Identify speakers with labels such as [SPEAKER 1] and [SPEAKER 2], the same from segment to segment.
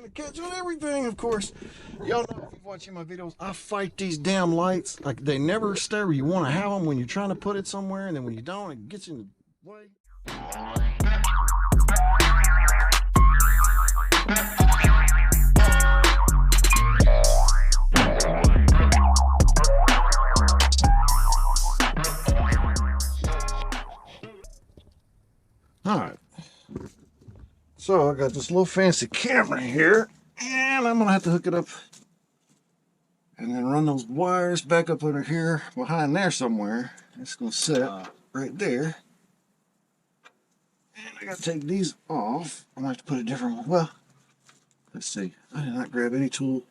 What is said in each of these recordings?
[SPEAKER 1] to catch on everything, of course. Y'all know if you're watching my videos, I fight these damn lights. Like, they never stay where you want to have them when you're trying to put it somewhere, and then when you don't, it gets in the way. Alright, so I got this little fancy camera here, and I'm going to have to hook it up and then run those wires back up under here behind there somewhere. It's going to sit right there. And I got to take these off. I'm going to have to put a different one. Well, let's see. I did not grab any tool.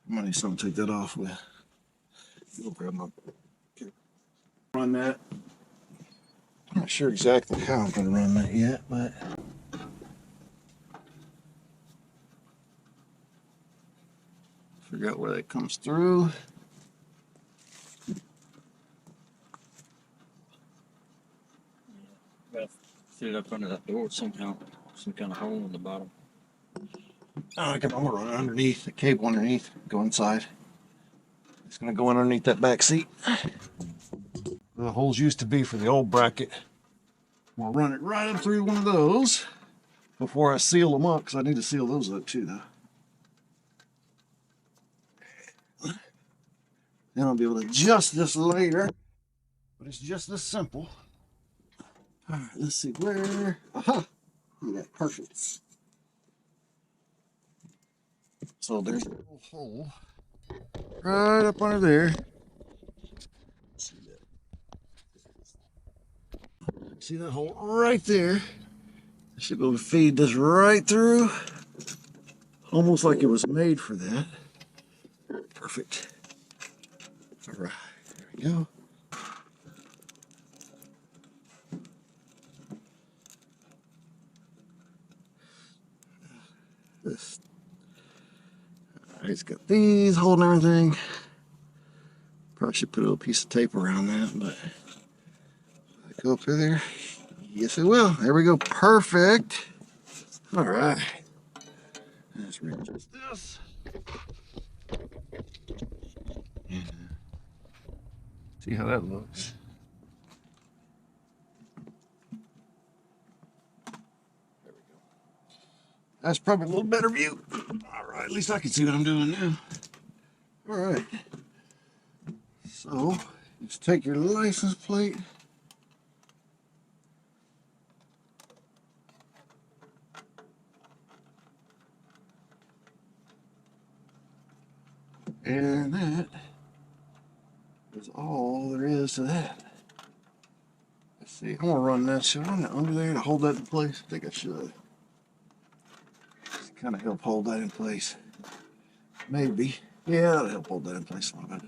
[SPEAKER 1] I might need something to take that off with. You'll grab my... Run that. I'm not sure exactly how I'm going to run that yet, but figure out where that comes through.
[SPEAKER 2] Got to fit it up under that door somehow, some kind of hole in the bottom.
[SPEAKER 1] I'm going to run it underneath, the cable underneath, go inside. It's going to go underneath that back seat. The holes used to be for the old bracket. We'll run it right up through one of those before I seal them up, because I need to seal those up too, though. Then I'll be able to adjust this later, but it's just this simple. All right, let's see where. Aha! Look at that, perfect. So there's a little hole right up under there. See that hole right there? I should be able to feed this right through. Almost like it was made for that. Perfect. All right, there we go. This. All right, it's got these holding everything. Probably should put a little piece of tape around that, but go up through there. Yes, it will. There we go. Perfect. All right. Let's readjust this. And see how that looks. There we go. That's probably a little better view. All right. At least I can see what I'm doing now. All right. So, just take your license plate. And that is all there is to that. Let's see, I'm gonna run that. Should I run that under there to hold that in place? I think I should. Just kind of help hold that in place. Maybe. Yeah, that'll help hold that in place a little bit.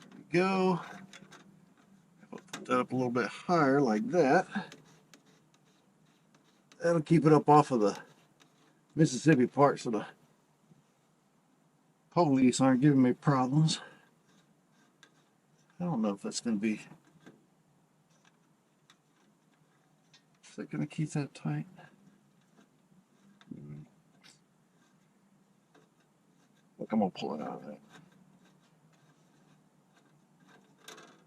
[SPEAKER 1] There we go. I'll put that up a little bit higher like that. That'll keep it up off of the Mississippi part so the police aren't giving me problems. I don't know if that's going to be... Is that going to keep that tight? Look, I'm going to pull it out of that.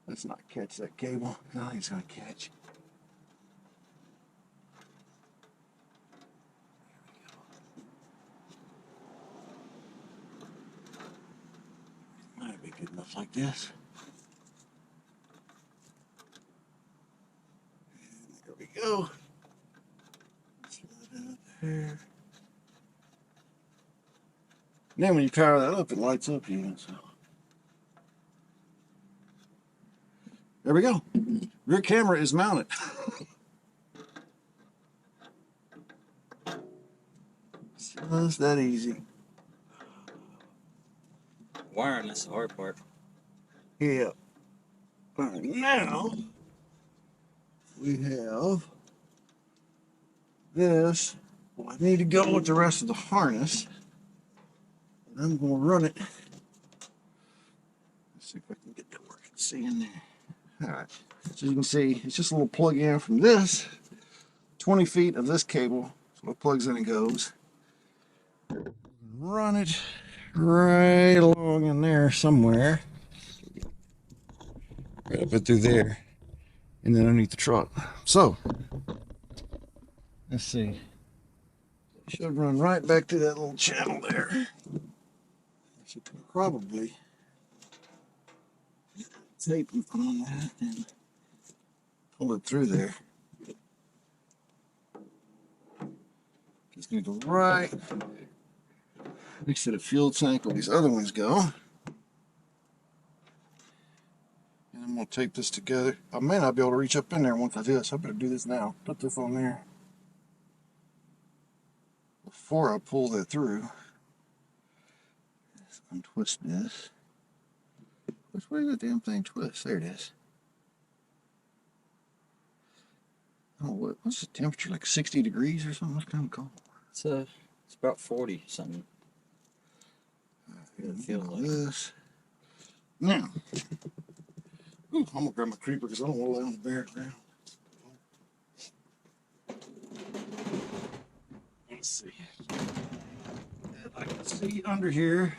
[SPEAKER 1] Let's not catch that cable. I think it's going to catch. Might be good enough like this. And there we go. Slide it up there. And then when you power that up, it lights up even. So there we go. Rear camera is mounted. Just that easy.
[SPEAKER 2] Wiring, that's the hard part.
[SPEAKER 1] Yeah. All right, now we have this. Well, I need to go with the rest of the harness. And I'm going to run it. Let's see if I can get that working. See in there. Alright, so you can see it's just a little plug in from this. 20 feet of this cable, so it plugs in and goes. Run it right along in there somewhere. Right up it through there. And then underneath the truck. So, let's see. It should run right back to that little channel there. I should probably tape on that and pull it through there. Just need to right next to the fuel tank where these other ones go. And I'm going to tape this together. I may not be able to reach up in there once I do this. I better do this now. Put this on there before I pull that through. Let's untwist this. Which way did the damn thing twist? There it is. Oh, what's the temperature? Like 60 degrees or something? What's kind of cold?
[SPEAKER 2] It's about 40 something.
[SPEAKER 1] It feels like this. Now, ooh, I'm gonna grab my creeper because I don't want to lay on the bare ground. Let's see. If I can see under here,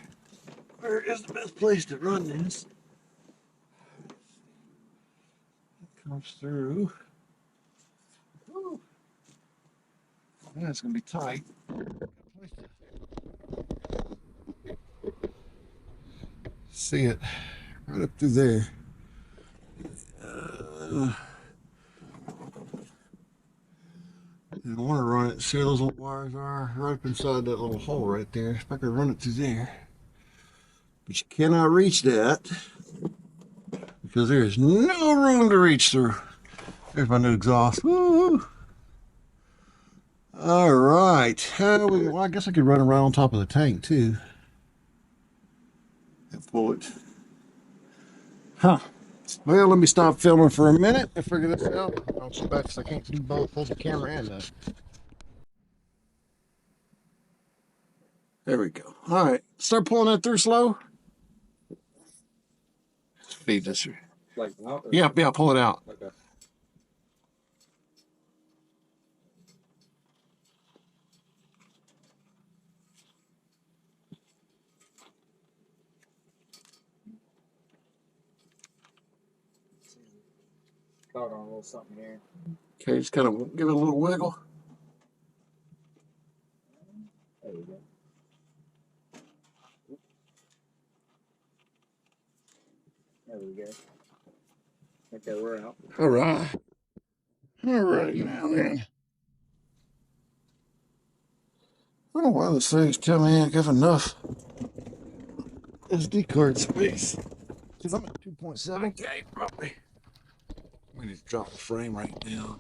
[SPEAKER 1] where is the best place to run this? It comes through. Ooh. Yeah, it's gonna be tight. See it right up through there. And I want to run it. See where those little wires are? Right up inside that little hole right there. If I could run it through there. But you cannot reach that because there is no room to reach through. There's my new exhaust. Woo! All right. Well, I guess I could run around on top of the tank too. And pull it. Huh. Well, let me stop filming for a minute and figure this out. I'll come back because I can't do both. Hold the camera and that. There we go. All right. Start pulling that through slow. Feed this.
[SPEAKER 2] Like out?
[SPEAKER 1] Yeah, pull it out.
[SPEAKER 2] Okay. Caught on a little something here.
[SPEAKER 1] Okay, just kind of give it a little wiggle.
[SPEAKER 2] There we go. There we go. Okay, we're out.
[SPEAKER 1] All right. All right, now then. I don't know why this thing's telling me I ain't got enough SD card space. Because I'm at 2.7K probably. We need to drop the frame right now.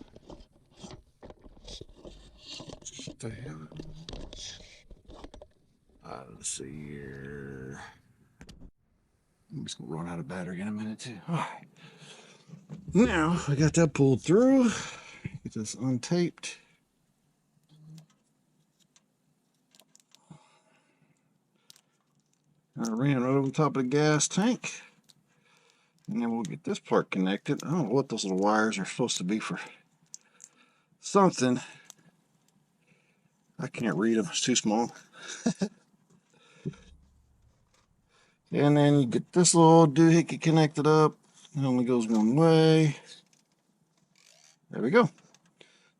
[SPEAKER 1] What the hell? Let's see here. I'm just gonna run out of battery in a minute too. All right. Now I got that pulled through. Get this untaped. I ran right over the top of the gas tank. And then we'll get this part connected. I don't know what those little wires are supposed to be for something. I can't read them, it's too small. And then you get this little doohickey connected up. It only goes one way. There we go.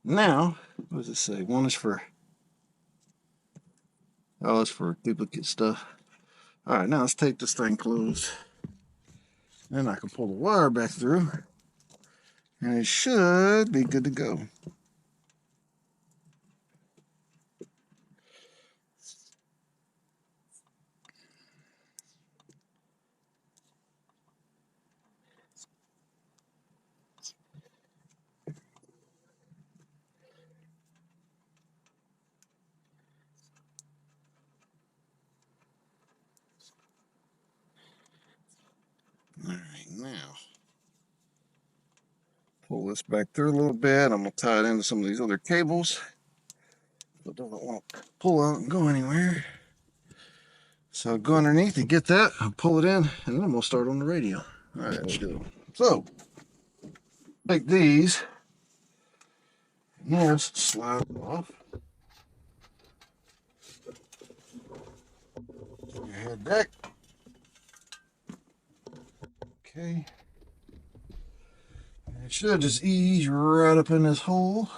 [SPEAKER 1] Now, what does it say? One is for, oh, it's for duplicate stuff. All right, now let's take this thing closed. Then I can pull the wire back through. And it should be good to go. All right, now pull this back through a little bit. I'm gonna tie it into some of these other cables. It doesn't want to pull out and go anywhere. So go underneath and get that, I'll pull it in, and then I'm gonna start on the radio. All right, let's go. So Take these, and this slide off. Your head deck. Okay. And it should just ease right up in this hole.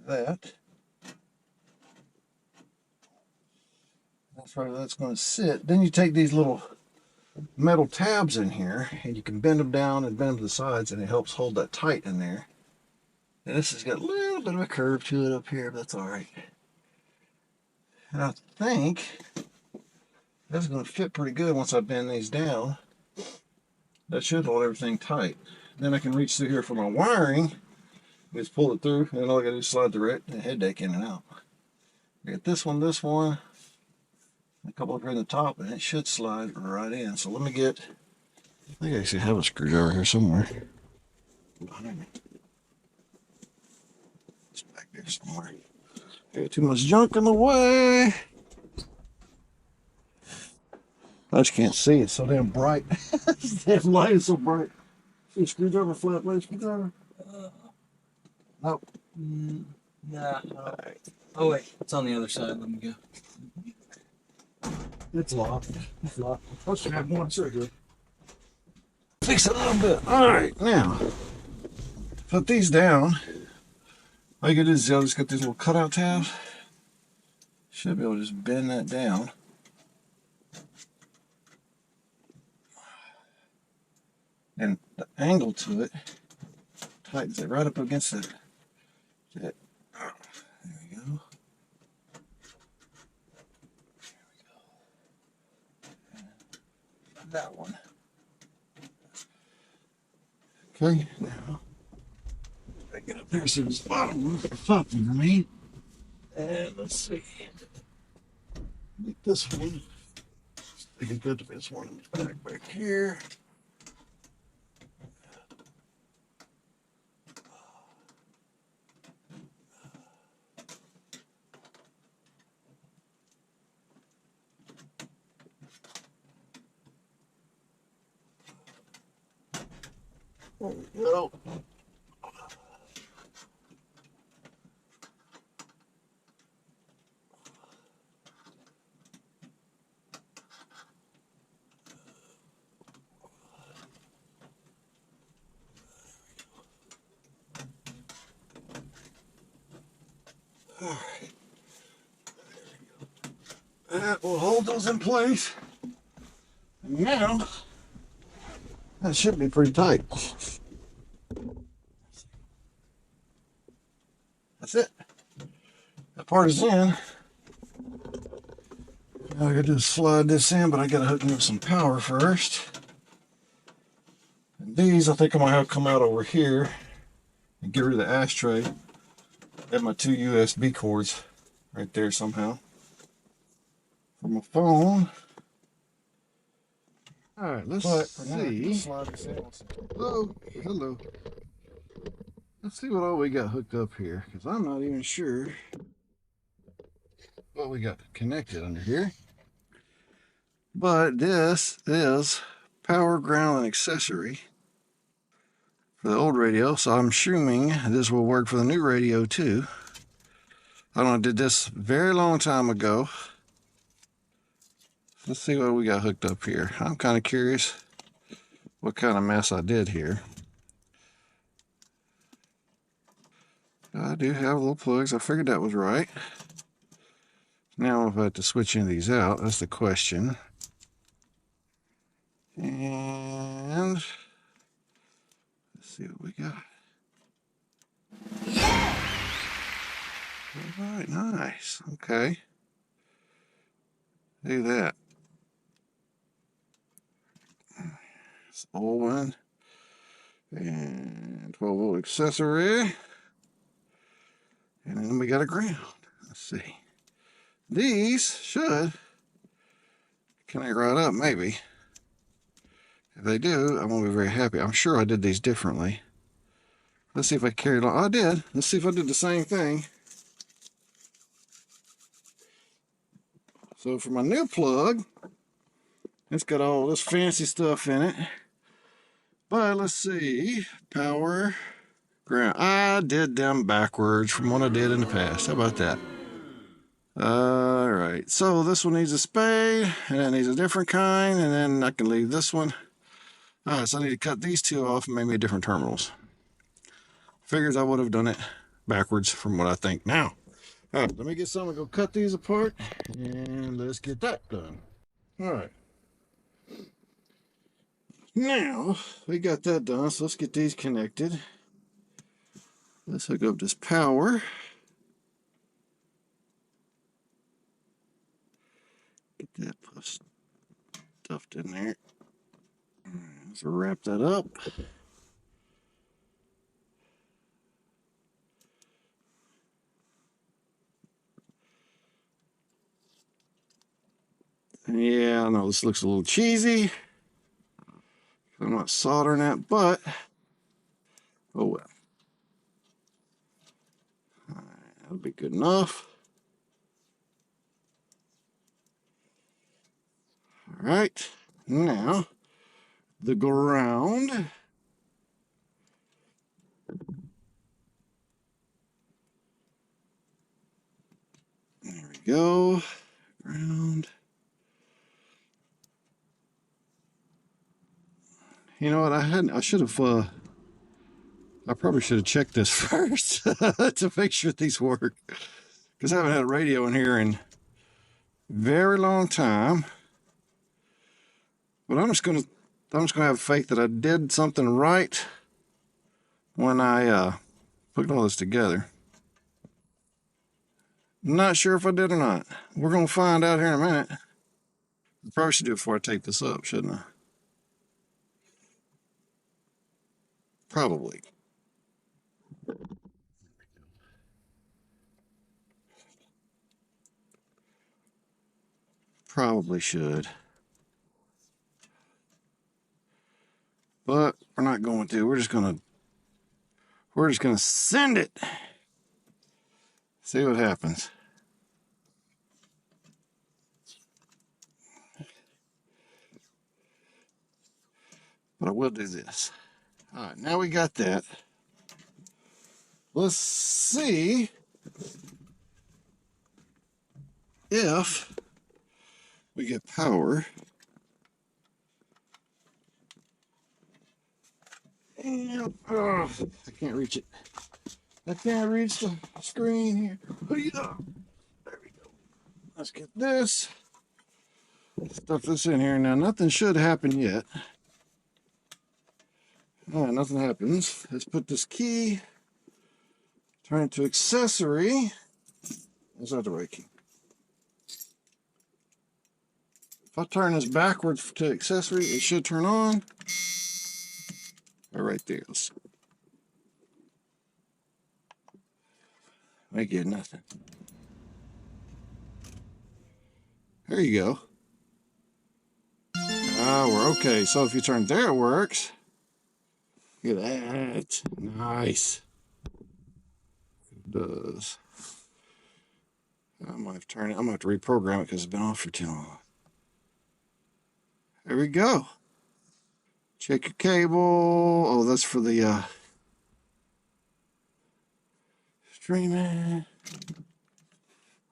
[SPEAKER 1] Like that. That's where that's going to sit. Then you take these little metal tabs in here and you can bend them down and bend them to the sides, and it helps hold that tight in there. And this has got a little bit of a curve to it up here, but that's all right. And I think that's going to fit pretty good once I bend these down. That should hold everything tight. Then I can reach through here for my wiring. Just pull it through, and all I got to do is slide the head deck in and out. I got this one, a couple up here in the top, and it should slide right in. So let me get, I think I actually have a screwdriver here somewhere. It's back there somewhere. I got too much junk in the way. I just can't see. It's so damn bright. This damn light is so bright. See a screwdriver, flat blade screwdriver? Nope.
[SPEAKER 2] Nah. Right. Oh wait, it's on the other side. Let me go.
[SPEAKER 1] It's locked. It's locked. I should have one surgery. Fix it a little bit. All right, now put these down. All you gotta do is just got these little cutout tabs. Should be able to just bend that down. And the angle to it tightens it right up against it. There we go. That one. Okay, now I get up there so this bottom roof is popping for me. And let's see. Make this one. I can put this one in the back here. There we go. All right. That will hold those in place. And now, that should be pretty tight. That's it. That part is in. Now I gotta do is slide this in, but I gotta hook up some power first. And these, I think I might have come out over here and get rid of the ashtray. I have my two USB cords right there somehow. For my phone.
[SPEAKER 3] Alright, let's see. Hello, hello. Let's see what all we got hooked up here, because I'm not even sure what we got connected under here.
[SPEAKER 1] But this is power, ground, and accessory for the old radio, so I'm assuming this will work for the new radio too. I don't know, I did this a very long time ago. Let's see what we got hooked up here. I'm kind of curious what kind of mess I did here. I do have little plugs. I figured that was right. Now if I have to switch any of these out, that's the question. And let's see what we got. All right, nice. Okay. Do that. It's old one. And 12-volt accessory. And then we got a ground. Let's see. These should connect right up, maybe. If they do, I'm going to be very happy. I'm sure I did these differently. Let's see if I carried on. Oh, I did. Let's see if I did the same thing. So for my new plug,
[SPEAKER 3] It's got all this fancy stuff in it. But let's see. Power, ground. I did them backwards from what I did in the past. How about that? All right. So this one needs a spade, and it needs a different kind, and then I can leave this one. All right, so I need to cut these two off and make me different terminals. Figures I would have done it backwards from what I think now. All right, let me get some and go cut these apart, and let's get that done. All right. Now, we got that done, so let's get these connected. Let's hook up this power. Get that stuffed in there. Let's wrap that up. Yeah, I know this looks a little cheesy. I'm not soldering that, but oh well. All right, that'll be good enough. All right, now the ground. There we go. Ground. You know what? I should have. I probably should have checked this first to make sure these work, because I haven't had a radio in here in a very long time. But I'm just gonna have faith that I did something right when I put all this together. Not sure if I did or not. We're gonna find out here in a minute. I probably should do it before I take this up, shouldn't I? Probably. Probably should. But we're not going to. We're just gonna send it. See what happens. But I will do this. All right, now we got that. Let's see if we get power. And, I can't reach it. I can't reach the screen here. There we go. Let's get this. Stuff this in here. Now, nothing should happen yet. All right, nothing happens. Let's put this key. Turn it to accessory. Is that the right key? If I turn this backwards to accessory, it should turn on. All right, there. I get nothing. There you go. Ah, we're okay. So if you turn there, it works. Look at that. Nice. It does. I might have turned it. I'm going to have to reprogram it because it's been off for too long. There we go. Check your cable. Oh, that's for the streaming.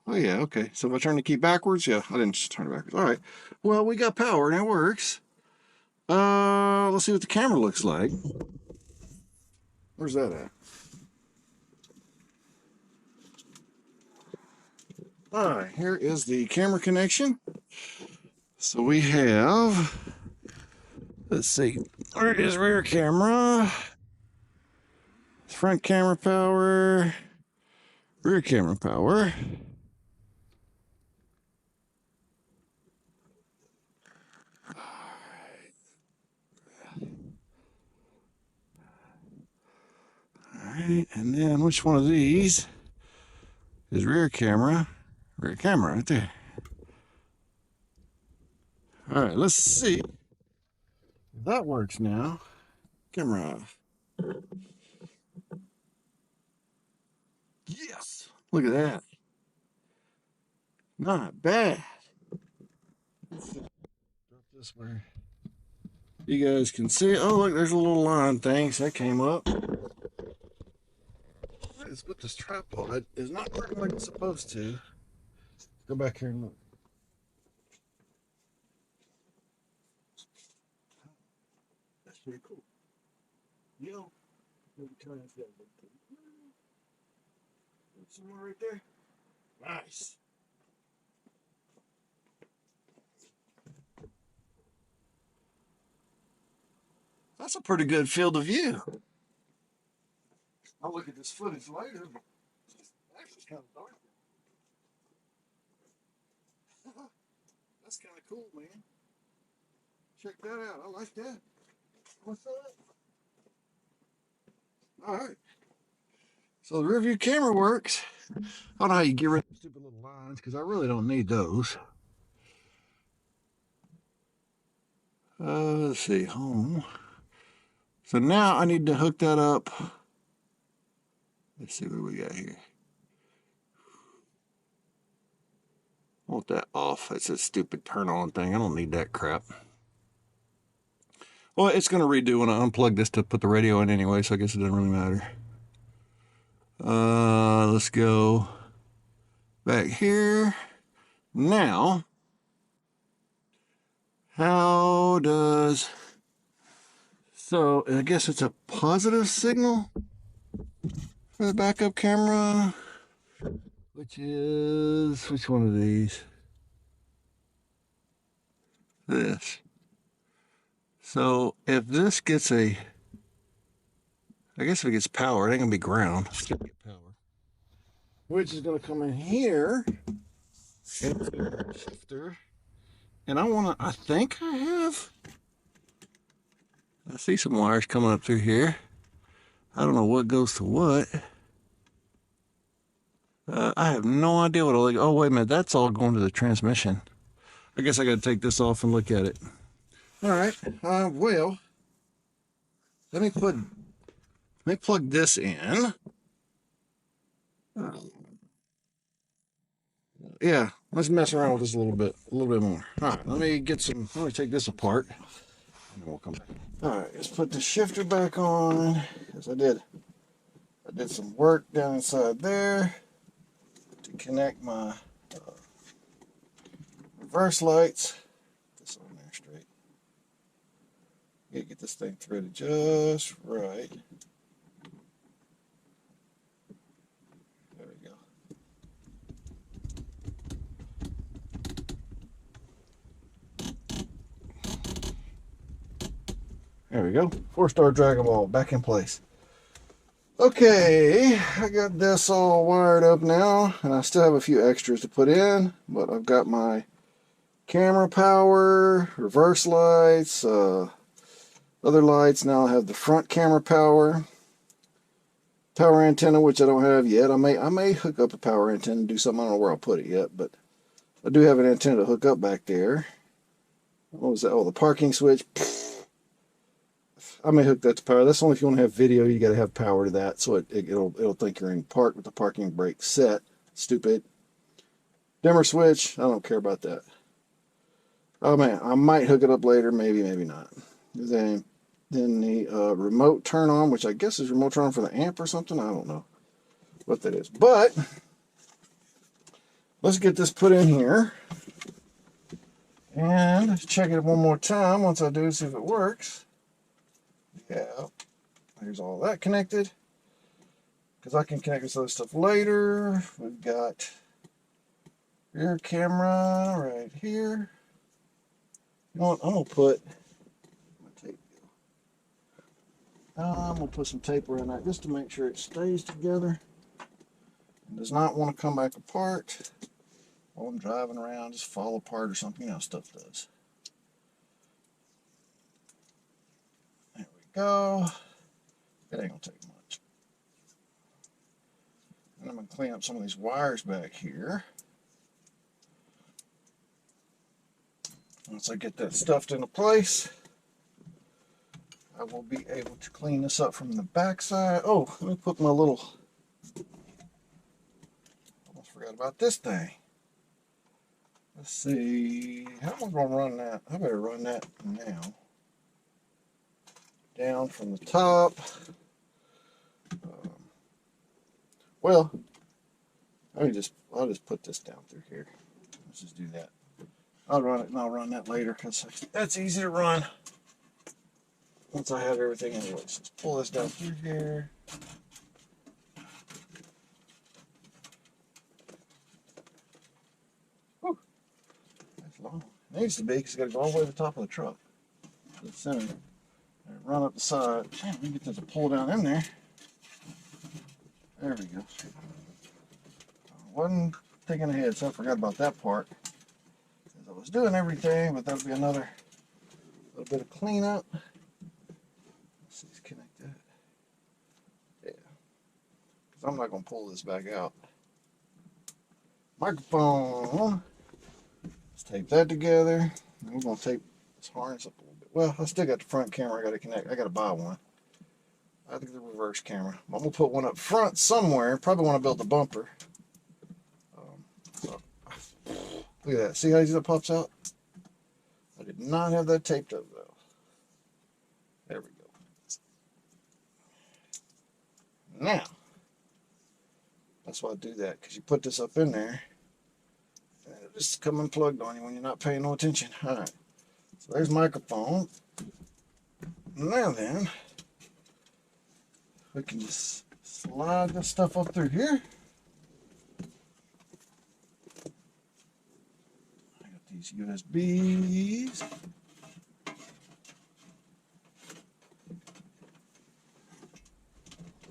[SPEAKER 3] Oh, yeah, okay. So if I turn the key backwards, yeah, I didn't just turn it backwards. All right. Well, we got power and it works. Let's see what the camera looks like. Where's that at? All right, here is the camera connection. So we have, let's see, where is rear camera? Front camera power, rear camera power. All right, and then which one of these is rear camera? Rear camera right there. All right, let's see. That works now. Camera off. Yes, look at that. Not bad. Drop this where you guys can see. Oh, look, there's a little line thing. So that came up. What is with this tripod? It's not working like it's supposed to. Go back here and look. That's pretty cool. Yo, maybe turn this down a bit. Somewhere right there. Nice. That's a pretty good field of view. I'll look at this footage later. But it's actually kind of dark. That's kind of cool, man. Check that out. I like that. What's up? All right. So the rear view camera works. I don't know how you get rid of the stupid little lines because I really don't need those. Let's see, home. So now I need to hook that up. Let's see what we got here. I want that off. It's a stupid turn on thing. I don't need that crap. Well, it's going to redo when I unplug this to put the radio in anyway, so I guess it doesn't really matter. Let's go back here. Now, how does... So, I guess it's a positive signal for the backup camera, which is... Which one of these? This. So, if this gets a... I guess if it gets power, it ain't going to be ground. It's going to get power. Which is going to come in here into the shifter. And I think I have... I see some wires coming up through here. I don't know what goes to what. I have no idea what all... Oh, wait a minute. That's all going to the transmission. I guess I got to take this off and look at it. All right. Well, let me plug this in. Yeah, let's mess around with this a little bit more. All right, let me take this apart, and then we'll come back. All right, let's put the shifter back on, as I did some work down inside there to connect my reverse lights. Put this on there straight. Get this thing threaded just right. There we go. There we go. 4-star Dragon Ball back in place. Okay, I got this all wired up now, and I still have a few extras to put in, but I've got my camera power, reverse lights, other lights. Now I have the front camera power antenna, which I don't have yet. I may hook up a power antenna and do something. I don't know where I'll put it yet, but I do have an antenna to hook up back there. What was that? Oh, the parking switch. I may hook that to power. That's only if you want to have video. You got to have power to that, so it'll think you're in park with the parking brake set. Stupid. Dimmer switch. I don't care about that. Oh man, I might hook it up later. Maybe not. Then the remote turn on, which I guess is remote turn on for the amp or something. I don't know what that is, but let's get this put in here and check it one more time. Once I do, see if it works. Yeah, there's all that connected, because I can connect this other stuff later. We've got rear camera right here. You know what? I'm gonna put some tape around that just to make sure it stays together and does not want to come back apart while I'm driving around, just fall apart or something. You know how stuff does. There we go. That ain't gonna take much. And I'm gonna clean up some of these wires back here. Once I get that stuffed into place, I will be able to clean this up from the back side. Oh, let me put my little... Almost forgot about this thing. Let's see, how am I going to run that? I better run that now. Down from the top. Well, I'll just put this down through here. Let's just do that. I'll run it and I'll run that later because that's easy to run once I have everything anyway. So let's pull this down through here. Whew, that's long. It needs to be because it's got to go all the way to the top of the truck. To the center. And run up the side. Man, we can get this to pull down in there. There we go. Wasn't thinking ahead, so I forgot about that part. As I was doing everything, but that'll be another little bit of cleanup. Let's see, let's connect that. Yeah. Because I'm not going to pull this back out. Microphone. Let's tape that together. And we're going to tape this harness up a little bit. Well, I still got the front camera I got to connect. I got to buy one. I think the reverse camera. I'm going to put one up front somewhere. Probably want to build the bumper. Look at that. See how easy that pops out? I did not have that taped up though. There we go. Now, that's why I do that, because you put this up in there and it'll just come unplugged on you when you're not paying no attention. Alright. So there's microphone. Now then, we can just slide this stuff up through here. These USBs.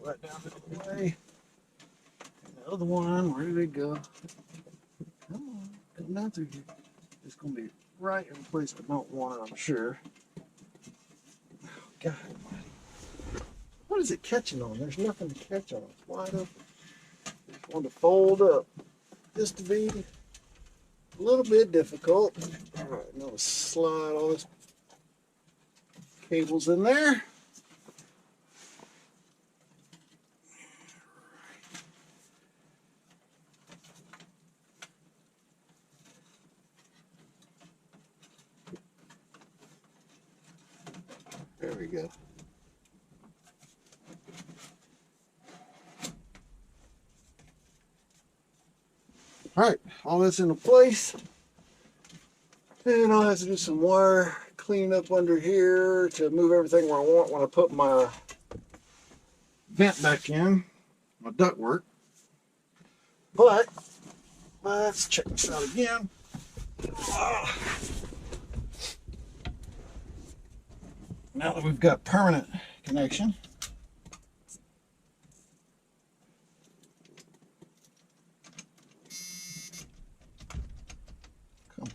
[SPEAKER 3] Right down the way. And the other one, where did it go? Come on, come down through here. It's going to be right in the place I don't want it, I'm sure. Oh, God almighty. What is it catching on? There's nothing to catch on. It's wide open. Just want to fold up. Just to be a little bit difficult. All right, now let's slide all this cables in there. There we go. All right, all that's into place. And I'll have to do some wire cleaning up under here to move everything where I want when I put my vent back in, my ductwork. But let's check this out again. Now that we've got permanent connection. Come on.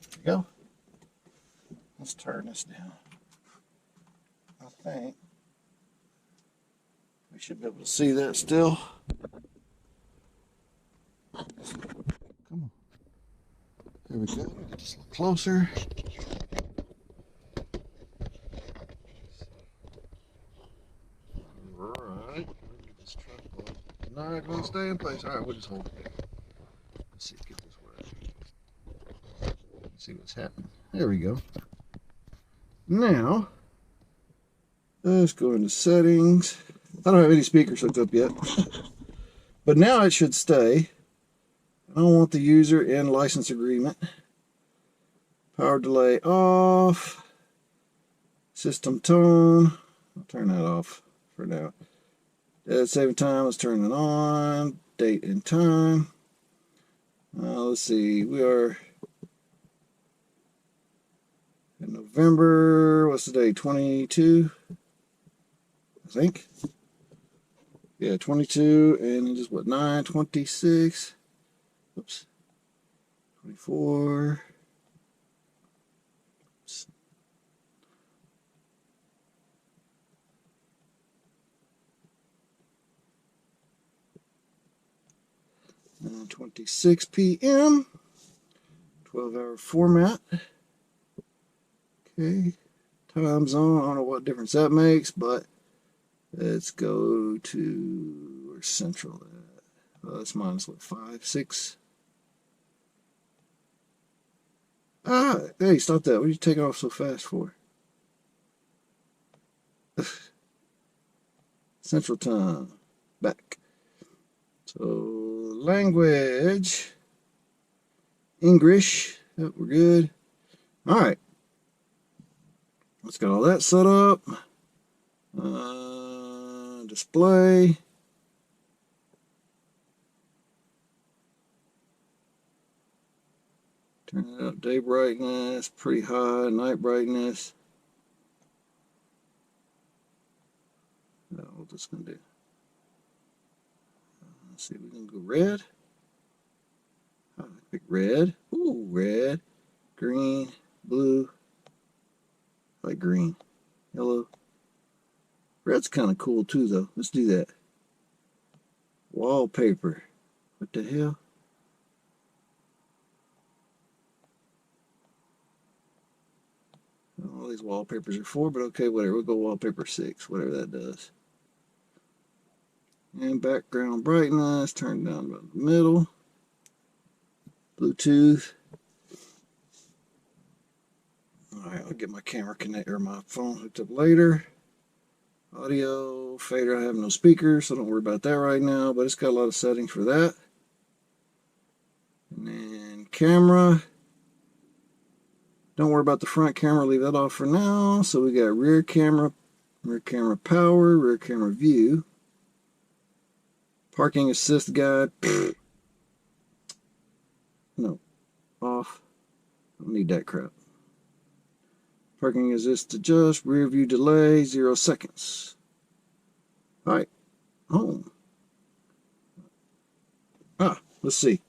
[SPEAKER 3] There we go. Let's turn this down. I think we should be able to see that still. Come on. There we go. Get this a little closer. Alright. Get this truck on. Not going to stay in place. Alright, we'll just hold it there. Let's see, get this working. Let's see what's happening. There we go. Now, let's go into settings. I don't have any speakers hooked up yet. But now it should stay. I don't want the user in license agreement. Power delay off. System tone. I'll turn that off for now. Dead saving time. Let's turn it on. Date and time. Let's see. We are in November. What's the date? 22. I think. Yeah, 22 and just what, 9/26. Oops. 24. Oops. And 26 p.m. 12-hour format. Okay. Time zone. I don't know what difference that makes, but let's go to where's Central at? That's minus what, 5, 6?
[SPEAKER 1] Ah, hey, stop that. What are you taking off so fast for? Central time. Back. So, language. English. Yep, we're good. All right. Let's get all that set up. Display. Turn it up. Day brightness. Pretty high. Night brightness. What's this going to do? Let's see. We can go red. Pick red. Ooh, red. Green. Blue. I like green. Yellow. Red's kind of cool too, though. Let's do that. Wallpaper. What the hell? All these wallpapers are 4, but okay, whatever. We'll go wallpaper 6, whatever that does. And background brightness, turn down about the middle. Bluetooth. Alright, I'll get my camera connected or my phone hooked up later. Audio, fader, I have no speakers, so don't worry about that right now, but it's got a lot of settings for that. And then camera. Don't worry about the front camera, leave that off for now. So we got rear camera power, rear camera view. Parking assist guide. No, off. Don't need that crap. Parking assist adjust, rear view delay, 0 seconds. Alright, home. Let's see.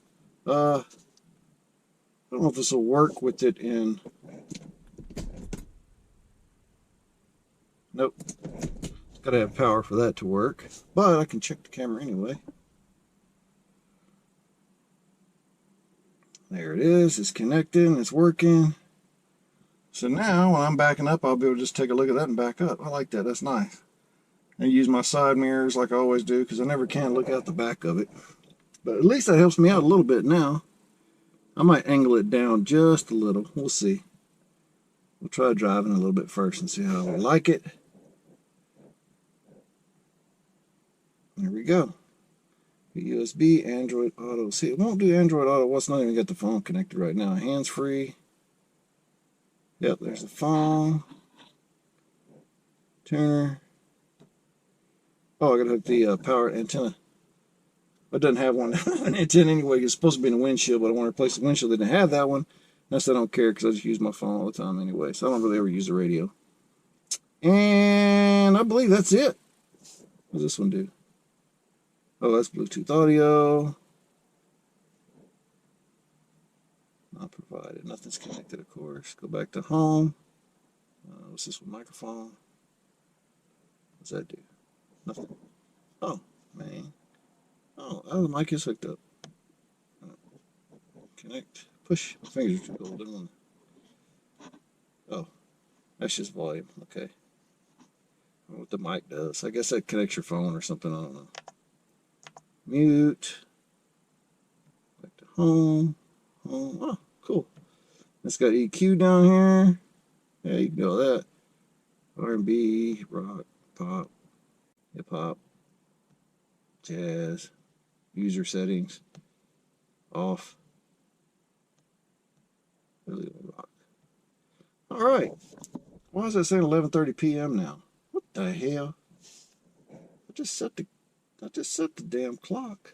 [SPEAKER 1] I don't know if this will work with it in. Nope. It's got to have power for that to work. But I can check the camera anyway. There it is. It's connecting. It's working. So now when I'm backing up, I'll be able to just take a look at that and back up. I like that. That's nice. And use my side mirrors like I always do because I never can look out the back of it. But at least that helps me out a little bit now. I might angle it down just a little. We'll see. We'll try driving a little bit first and see how I like it. There we go. USB, Android Auto. See, it won't do Android Auto. Well, it's not even got the phone connected right now. Hands-free. Yep, there's the phone. Tuner. Oh, I gotta hook the power antenna. It doesn't have one an antenna anyway. It's supposed to be in the windshield, but I want to replace the windshield. They didn't have that one. That's I don't care because I just use my phone all the time anyway. So I don't really ever use the radio. And I believe that's it. What does this one do? Oh, that's Bluetooth audio. Not provided. Nothing's connected, of course. Go back to home. What's this one? Microphone. What's that do? Nothing. Oh, man. Oh, the mic is hooked up. Connect. Push. My fingers are too cold. Oh, that's just volume. Okay. I don't know what the mic does. I guess that connects your phone or something. I don't know. Mute. Back to home. Home. Oh, cool. It's got EQ down here. Yeah, you can go with that. R&B, rock, pop, hip hop, jazz, user settings, off. Really rock. All right. Why is that saying 11:30 p.m. now? What the hell? I just set the damn clock.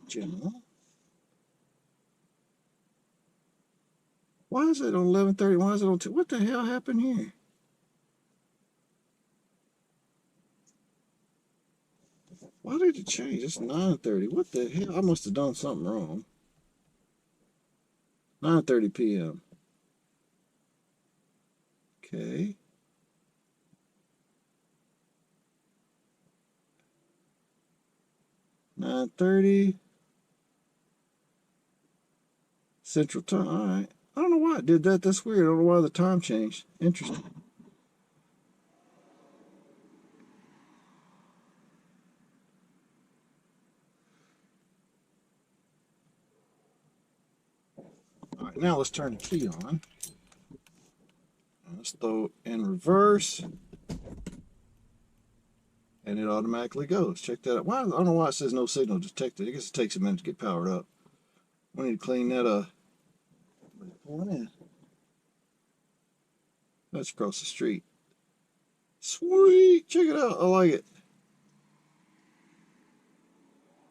[SPEAKER 1] General. Why is it on 11:30? Why is it on 2? What the hell happened here? Why did it change? It's 9:30. What the hell? I must have done something wrong. 9:30 p.m. Okay. $9:30 Central Time. All right. I don't know why it did that. That's weird. I don't know why the time changed. Interesting.
[SPEAKER 3] Alright, now let's turn the key on. Let's throw in reverse. And it automatically goes. Check that out. Why, I don't know why it says no signal detected. I guess it takes a minute to get powered up. We need to clean that up. Pulling in. That's across the street. Sweet! Check it out. I like it.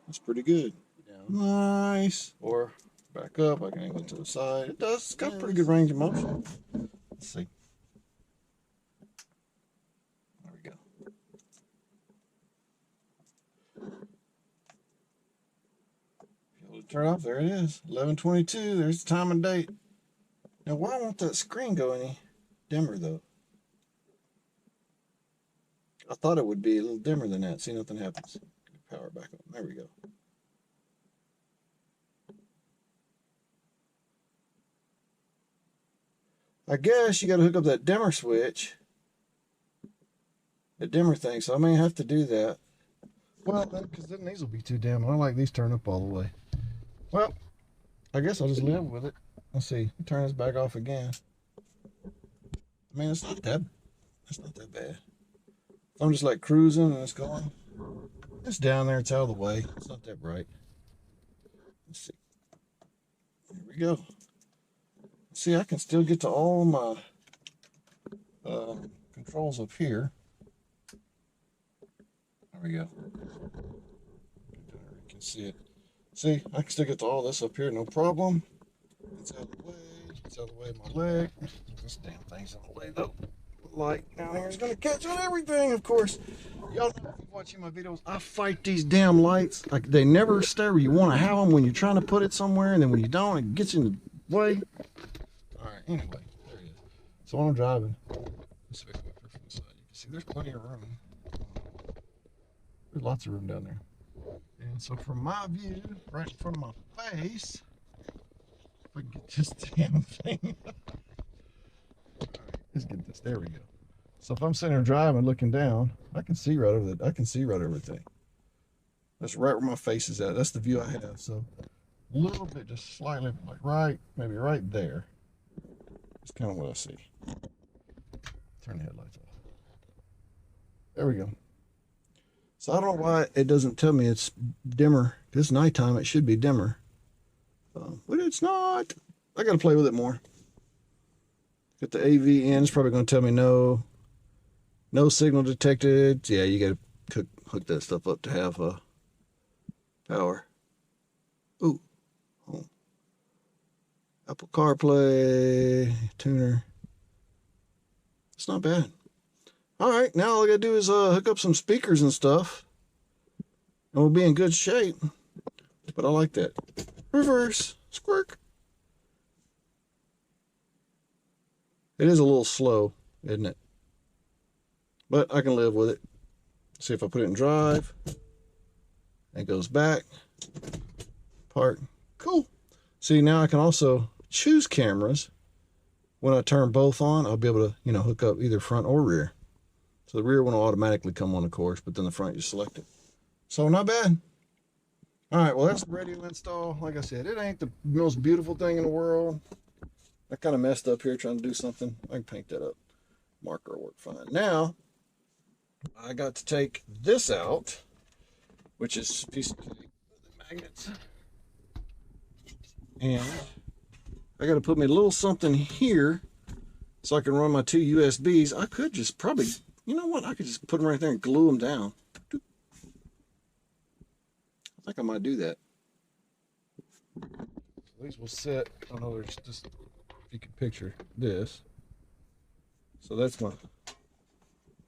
[SPEAKER 3] That's pretty good. Nice. Or back up. I can angle it to the side. It does. It's got pretty good range of motion. Let's see. There we go. Able to turn off. There it is. 11:22. There's the time and date. Now, why won't that screen go any dimmer though? I thought it would be a little dimmer than that. See, nothing happens. Power back on. There we go. I guess you got to hook up that dimmer switch. The dimmer thing, so I may have to do that. Well, because then these will be too dim. I don't like these turned up all the way. Well, I guess I'll just live with it. Let's see. Turn this back off again. I mean, it's not that bad. If I'm just like cruising and it's going. It's down there. It's out of the way. It's not that bright. Let's see. Here we go. See, I can still get to all my controls up here. There we go. You can see it. See, I can still get to all this up here, no problem. It's out of the way. It's out of the way of my leg. This damn thing's in the way though. The light down here is gonna catch on everything, of course. Y'all know if you're watching my videos, I fight these damn lights. Like they never stay where you want to have them when you're trying to put it somewhere, and then when you don't, it gets in the way. Alright, anyway, there it is. So when I'm driving, let's see if I can from the side. You can see there's plenty of room. There's lots of room down there. And so from my view, right in front of my face, if I can get this damn thing. Alright, let's get this. There we go. So if I'm sitting there driving looking down, I can see right over the thing. That's right where my face is at. That's the view I have. So a little bit, just slightly like right, maybe right there. That's kind of what I see. Turn the headlights off. There we go. So I don't know why it doesn't tell me it's dimmer. It's nighttime, it should be dimmer. But it's not. I got to play with it more. Got the AV in. It's probably going to tell me no signal detected. Yeah, you got to hook that stuff up to have power. Ooh. Oh. Apple CarPlay, tuner. It's not bad. All right, now all I got to do is hook up some speakers and stuff. And we'll be in good shape. But I like that. Reverse. Squirk. It is a little slow, isn't it? But I can live with it. See if I put it in drive. It goes back. Park. Cool. See, now I can also choose cameras. When I turn both on, I'll be able to, hook up either front or rear. So the rear one will automatically come on, of course, but then the front you select it. So not bad. All right, well, that's the radio install. Like I said, it ain't the most beautiful thing in the world. I kind of messed up here trying to do something. I can paint that up. Marker will work fine. Now, I got to take this out, which is a piece of cake, magnets. And I got to put me a little something here so I can run my two USBs. I could just probably, you know what? I could just put them right there and glue them down. I think I might do that. So these will sit. I don't know, there's just, if you can picture this. So that's my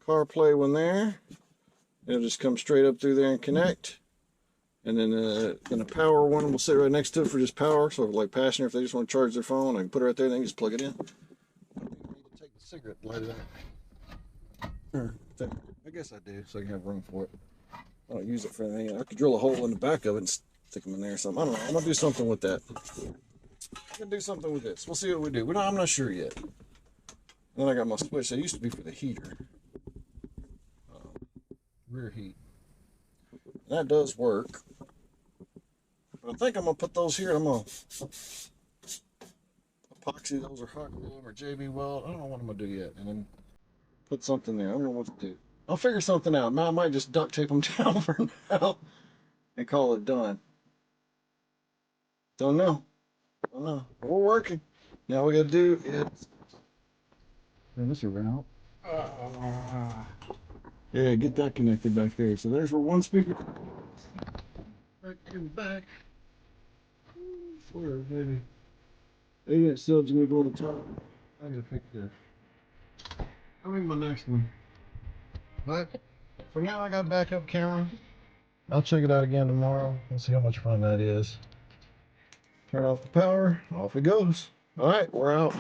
[SPEAKER 3] CarPlay one there. It'll just come straight up through there and connect. And then the power one will sit right next to it for just power. So like passenger, if they just want to charge their phone, I can put it right there and they can just plug it in. I need to take the cigarette and light it up. I guess I do, so I can have room for it. I don't use it for anything. I could drill a hole in the back of it and stick them in there or something. I don't know. I'm going to do something with that. I'm going to do something with this. We'll see what we do. I'm not sure yet. And then I got my switch. That used to be for the heater. Rear heat. And that does work. But I think I'm going to put those here. I'm going to epoxy those or hot glue them or JB weld. I don't know what I'm gonna do yet. And then put something there. I don't know what to do. I'll figure something out. I might just duct tape them down for now and call it done. Don't know. Don't know. But we're working. Now we gotta do is. Man, this is around. Yeah, get that connected back there. So there's where one speaker. Back in the back. Where, maybe. 8-inch sub's gonna go on the top. I gotta fix that. I'll make my next one. But for now, I got a backup camera. I'll check it out again tomorrow and see how much fun that is. Turn off the power, off it goes. All right, we're out.